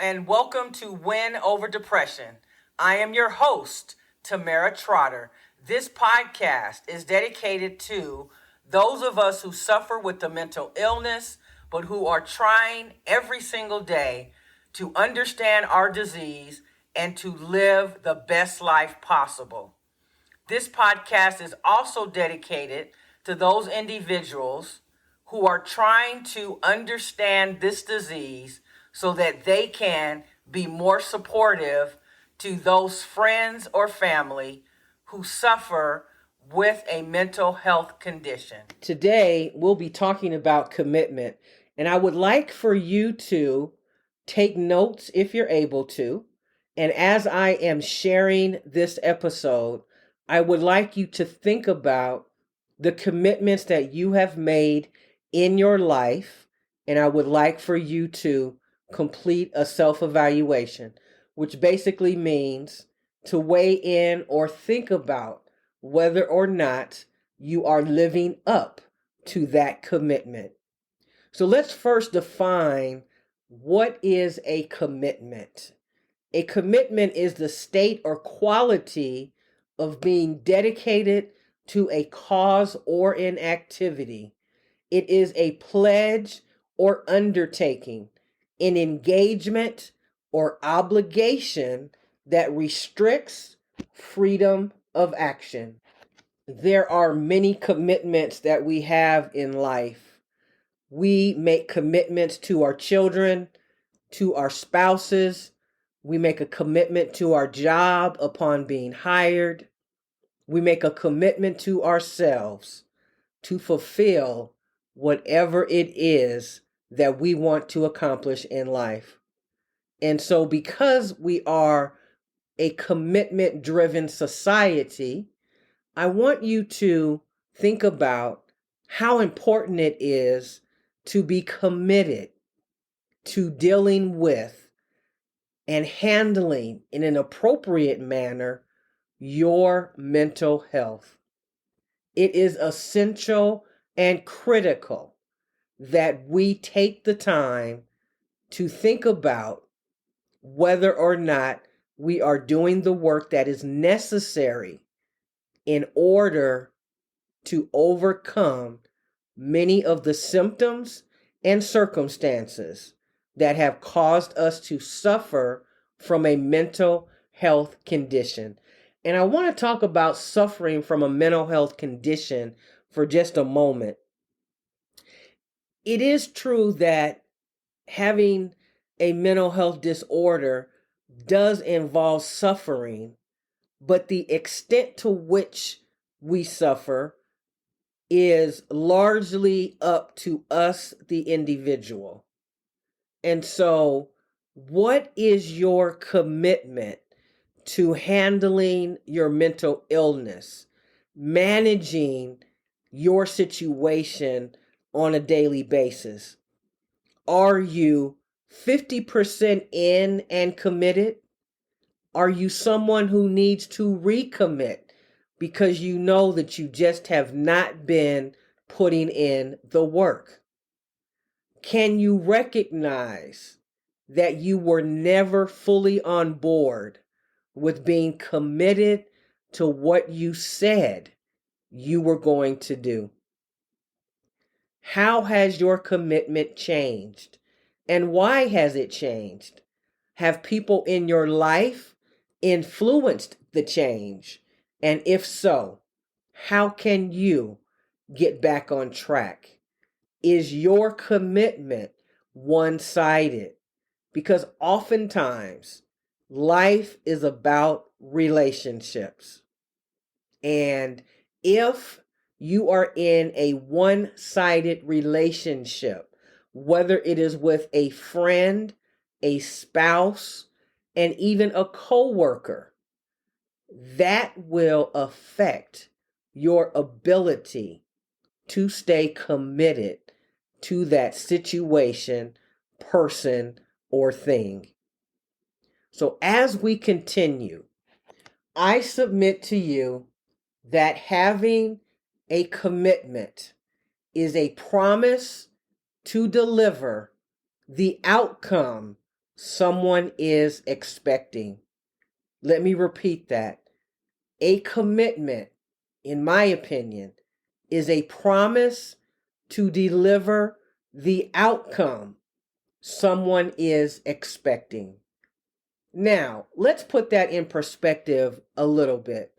and welcome to Win Over Depression. I am your host, Tamera Trotter. This podcast is dedicated to those of us who suffer with the mental illness, but who are trying every single day to understand our disease and to live the best life possible. This podcast is also dedicated to those individuals who are trying to understand this disease so that they can be more supportive to those friends or family who suffer with a mental health condition. Today, we'll be talking about commitment, and I would like for you to take notes if you're able to. And as I am sharing this episode, I would like you to think about the commitments that you have made in your life, and I would like for you to complete a self-evaluation, which basically means to weigh in or think about whether or not you are living up to that commitment. So let's first define what is a commitment. A commitment is the state or quality of being dedicated to a cause or an activity. It is a pledge or undertaking, an engagement or obligation that restricts freedom of action. There are many commitments that we have in life. We make commitments to our children, to our spouses. We make a commitment to our job upon being hired. We make a commitment to ourselves to fulfill whatever it is that we want to accomplish in life. And so because we are a commitment-driven society, I want you to think about how important it is to be committed to dealing with and handling in an appropriate manner your mental health. It is essential and critical that we take the time to think about whether or not we are doing the work that is necessary in order to overcome many of the symptoms and circumstances that have caused us to suffer from a mental health condition. And I want to talk about suffering from a mental health condition for just a moment. It is true that having a mental health disorder does involve suffering, but the extent to which we suffer is largely up to us, the individual. And so, what is your commitment to handling your mental illness, managing your situation on a daily basis? Are you 50% in and committed? Are you someone who needs to recommit because you know that you just have not been putting in the work? Can you recognize that you were never fully on board with being committed to what you said you were going to do? How has your commitment changed? And why has it changed? Have people in your life influenced the change? And if so, how can you get back on track? Is your commitment one-sided? Because oftentimes life is about relationships. And if you are in a one-sided relationship, whether it is with a friend, a spouse, and even a coworker, that will affect your ability to stay committed to that situation, person, or thing. So as we continue, I submit to you that having a commitment is a promise to deliver the outcome someone is expecting. Let me repeat that. A commitment, in my opinion, is a promise to deliver the outcome someone is expecting. Now, let's put that in perspective a little bit.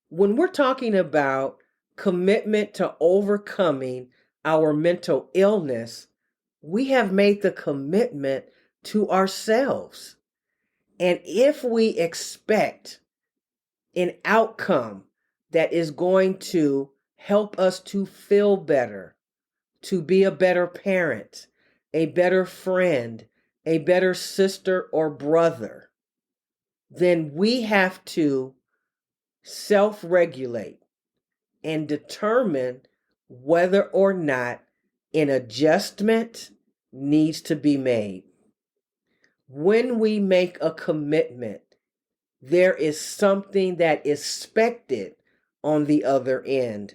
When we're talking about commitment to overcoming our mental illness, we have made the commitment to ourselves. And if we expect an outcome that is going to help us to feel better, to be a better parent, a better friend, a better sister or brother, then we have to self-regulate and determine whether or not an adjustment needs to be made. When we make a commitment, there is something that is expected on the other end.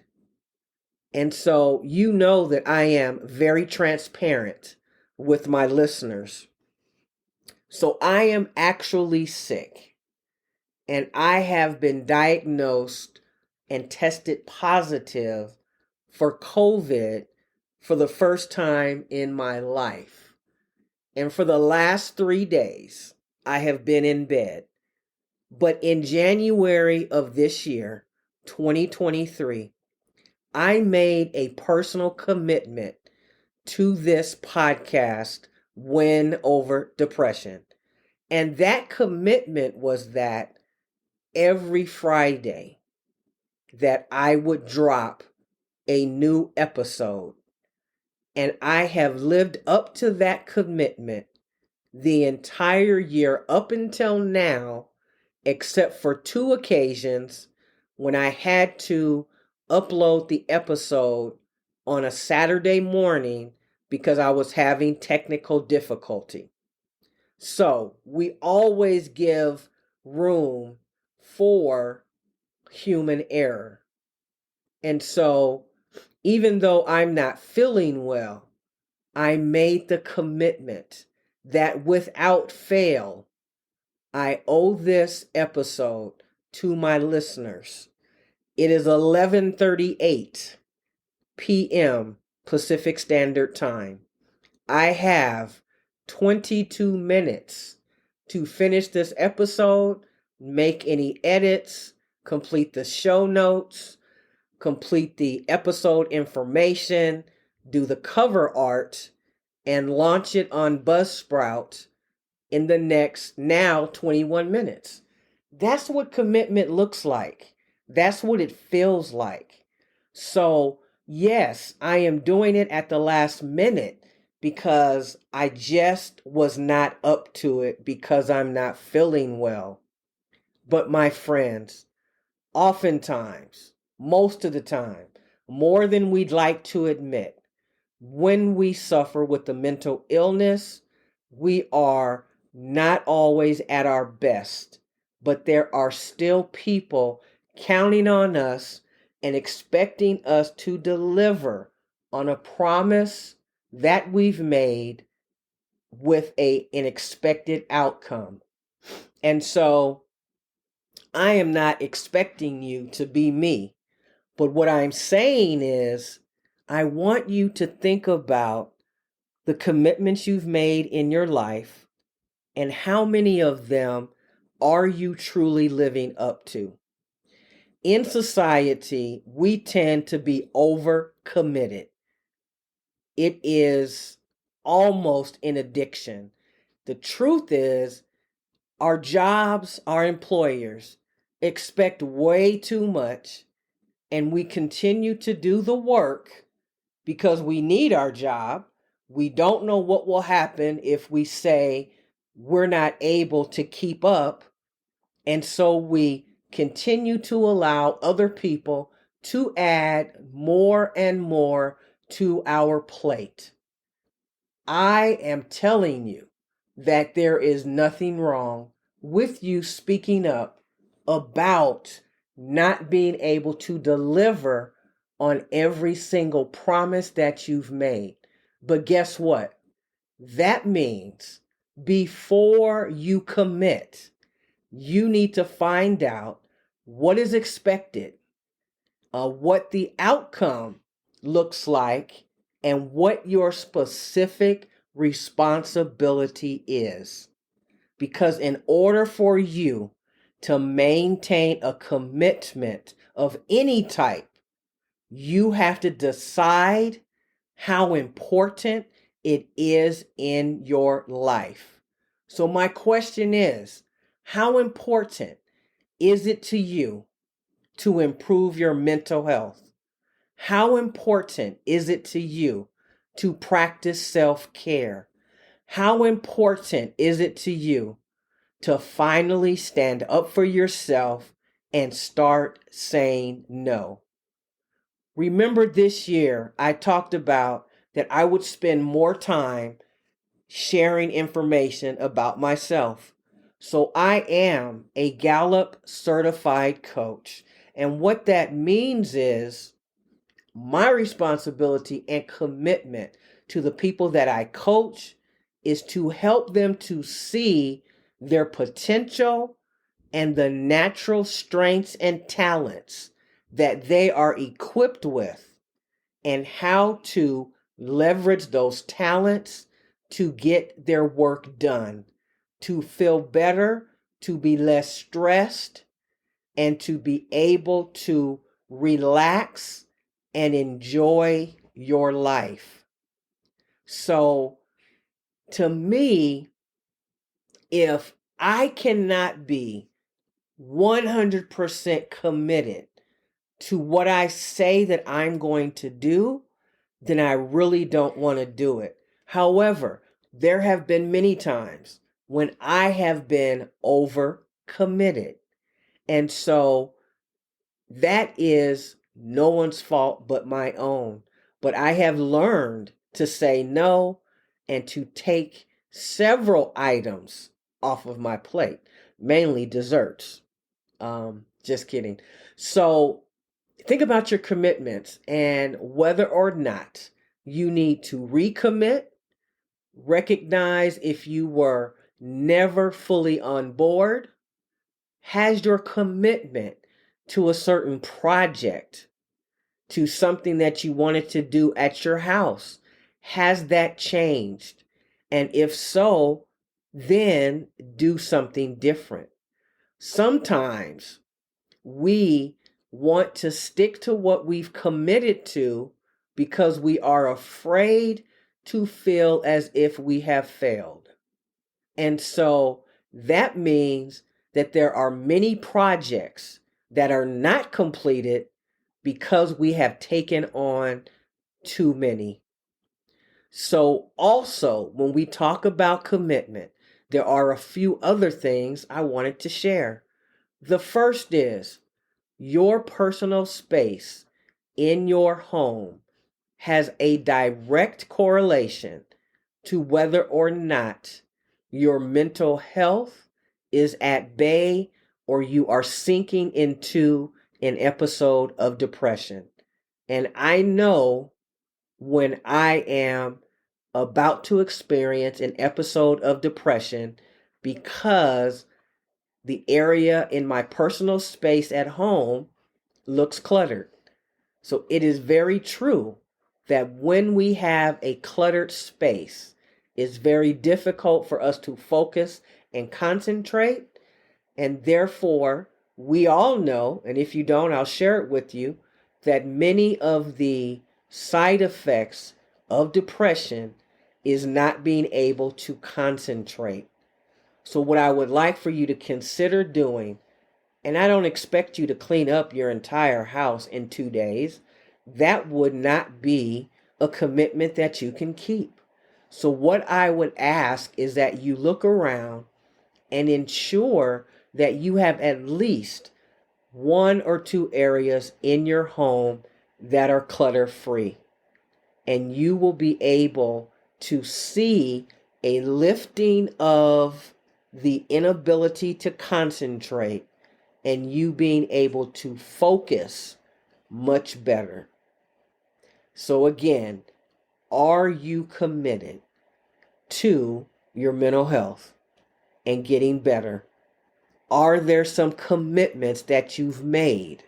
And so you know that I am very transparent with my listeners. So I am actually sick, and I have been diagnosed and tested positive for COVID for the first time in my life. And for the last 3 days, I have been in bed. But in January of this year, 2023, I made a personal commitment to this podcast, Win Over Depression. And that commitment was that every Friday that I would drop a new episode. And I have lived up to that commitment the entire year up until now, except for 2 occasions when I had to upload the episode on a Saturday morning because I was having technical difficulty. So we always give room for human error. And so even though I'm not feeling well, I made the commitment that without fail, I owe this episode to my listeners. It is 11:38 p.m. Pacific Standard Time. I have 22 minutes to finish this episode, make any edits, complete the show notes, complete the episode information, do the cover art, and launch it on Buzzsprout in the next now 21 minutes. That's what commitment looks like. That's what it feels like. So, yes, I am doing it at the last minute because I just was not up to it because I'm not feeling well. But my friends, oftentimes, most of the time, more than we'd like to admit, when we suffer with a mental illness, we are not always at our best, but there are still people counting on us and expecting us to deliver on a promise that we've made with an expected outcome. And so I am not expecting you to be me, but what I'm saying is I want you to think about the commitments you've made in your life and how many of them are you truly living up to. In society, we tend to be overcommitted. It is almost an addiction. The truth is, our jobs, our employers expect way too much, and we continue to do the work because we need our job. We don't know what will happen if we say we're not able to keep up. And so we continue to allow other people to add more and more to our plate. I am telling you that there is nothing wrong with you speaking up about not being able to deliver on every single promise that you've made. But guess what? That means before you commit, you need to find out what is expected, what the outcome looks like, and what your specific responsibility is. Because in order for you to maintain a commitment of any type, you have to decide how important it is in your life. So my question is, how important is it to you to improve your mental health? How important is it to you to practice self-care? How important is it to you to finally stand up for yourself and start saying no? Remember this year, I talked about that I would spend more time sharing information about myself. So I am a Gallup certified coach. And what that means is my responsibility and commitment to the people that I coach is to help them to see their potential and the natural strengths and talents that they are equipped with, and how to leverage those talents to get their work done, to feel better, to be less stressed, and to be able to relax and enjoy your life. So, to me, if I cannot be 100% committed to what I say that I'm going to do, then I really don't want to do it. However, there have been many times when I have been over committed. And so that is no one's fault but my own. But I have learned to say no and to take several items off of my plate, mainly desserts. Just kidding. So think about your commitments and whether or not you need to recommit, recognize if you were never fully on board. Has your commitment to a certain project, to something that you wanted to do at your house, has that changed? And if so, then do something different. Sometimes we want to stick to what we've committed to because we are afraid to feel as if we have failed. And so that means that there are many projects that are not completed because we have taken on too many. So also, when we talk about commitment, there are a few other things I wanted to share. The first is your personal space in your home has a direct correlation to whether or not your mental health is at bay or you are sinking into an episode of depression. And I know when I am about to experience an episode of depression because the area in my personal space at home looks cluttered. So it is very true that when we have a cluttered space, it's very difficult for us to focus and concentrate. And therefore, we all know, and if you don't, I'll share it with you, that many of the side effects of depression is not being able to concentrate. So what I would like for you to consider doing, and I don't expect you to clean up your entire house in 2 days. That would not be a commitment that you can keep. So what I would ask is that you look around and ensure that you have at least 1 or 2 areas in your home that are clutter free. And you will be able to see a lifting of the inability to concentrate and you being able to focus much better. So again, are you committed to your mental health and getting better, are there some commitments that you've made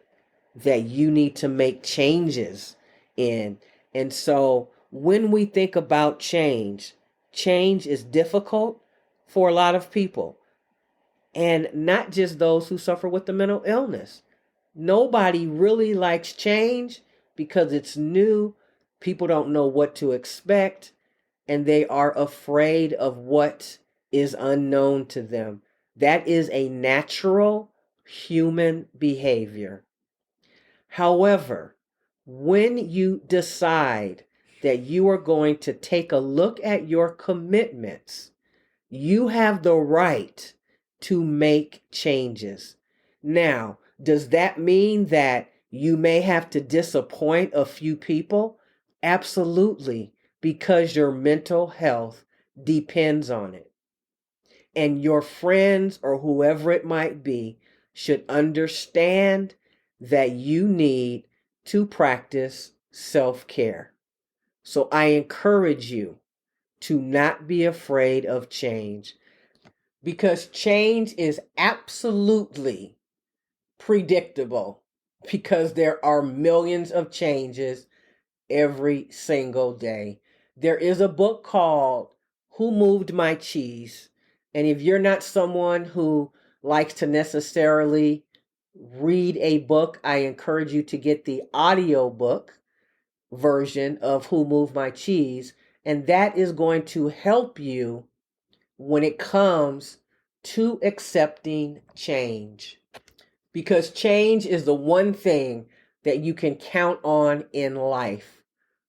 that you need to make changes in? And so when we think about change, change is difficult for a lot of people, and not just those who suffer with the mental illness. Nobody really likes change because it's new. People don't know what to expect, and they are afraid of what is unknown to them. That is a natural human behavior. However, when you decide that you are going to take a look at your commitments, you have the right to make changes. Now, does that mean that you may have to disappoint a few people? Absolutely, because your mental health depends on it. And your friends or whoever it might be should understand that you need to practice self-care. So I encourage you to not be afraid of change, because change is absolutely predictable, because there are millions of changes every single day. There is a book called Who Moved My Cheese? And if you're not someone who likes to necessarily read a book, I encourage you to get the audiobook version of Who Moved My Cheese. And that is going to help you when it comes to accepting change. Because change is the one thing that you can count on in life.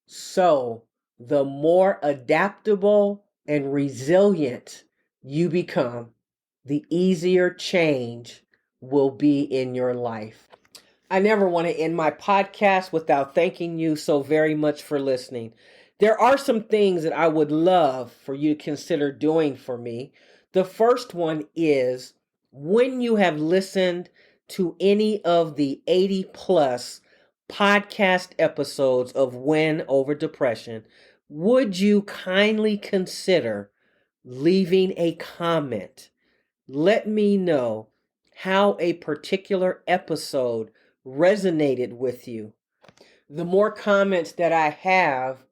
So, the more adaptable and resilient you become, the easier change will be in your life. I never want to end my podcast without thanking you so very much for listening. There are some things that I would love for you to consider doing for me. The first one is, when you have listened to any of the 80 plus podcast episodes of Win Over Depression, would you kindly consider leaving a comment? Let me know how a particular episode resonated with you. The more comments that I have,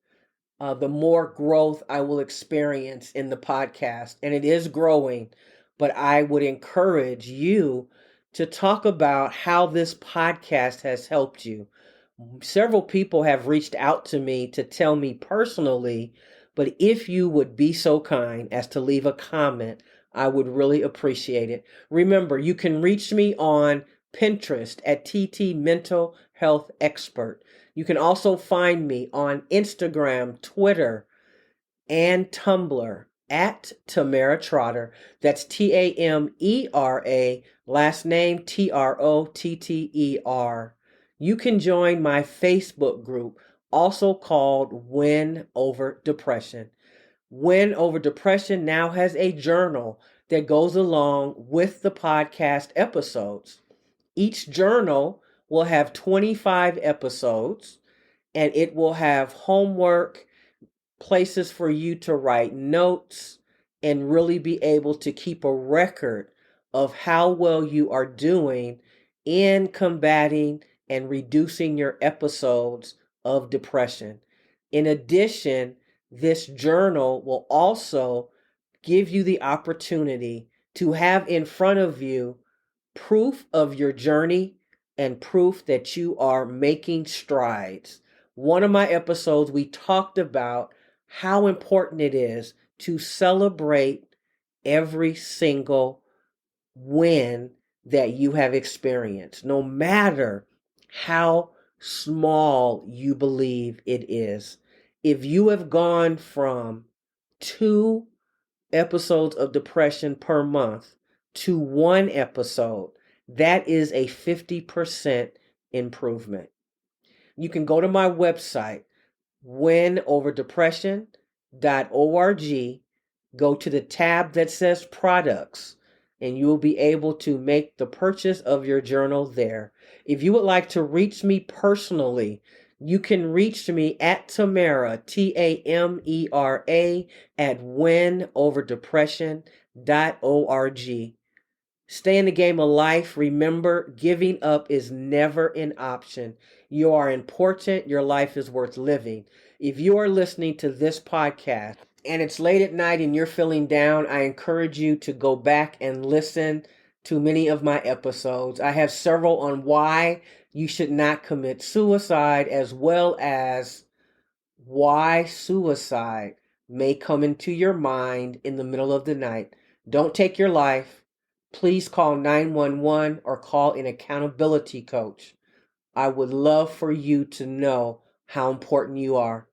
the more growth I will experience in the podcast. And it is growing, but I would encourage you to talk about how this podcast has helped you. Several people have reached out to me to tell me personally, but if you would be so kind as to leave a comment, I would really appreciate it. Remember, you can reach me on Pinterest at TT Mental Health Expert. You can also find me on Instagram, Twitter, and Tumblr at Tamera Trotter. That's Tamera, last name Trotter. You can join my Facebook group, also called Win Over Depression. Win Over Depression now has a journal that goes along with the podcast episodes. Each journal will have 25 episodes, and it will have homework, places for you to write notes, and really be able to keep a record of how well you are doing in combating and reducing your episodes of depression. In addition, this journal will also give you the opportunity to have in front of you proof of your journey and proof that you are making strides. One of my episodes, we talked about how important it is to celebrate every single win that you have experienced, no matter how small you believe it is. If you have gone from 2 episodes of depression per month to 1 episode, that is a 50% improvement. You can go to my website, winoverdepression.org, go to the tab that says products, and you will be able to make the purchase of your journal there. If you would like to reach me personally, You can reach me at Tamera, Tamera, at winoverdepression.org. Stay in the game of life. Remember, giving up is never an option. You are important. Your life is worth living. If you are listening to this podcast and it's late at night and you're feeling down, I encourage you to go back and listen to many of my episodes. I have several on why you should not commit suicide, as well as why suicide may come into your mind in the middle of the night. Don't take your life. Please call 911 or call an accountability coach. I would love for you to know how important you are.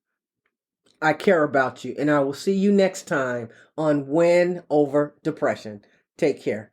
I care about you, and I will see you next time on Win Over Depression. Take care.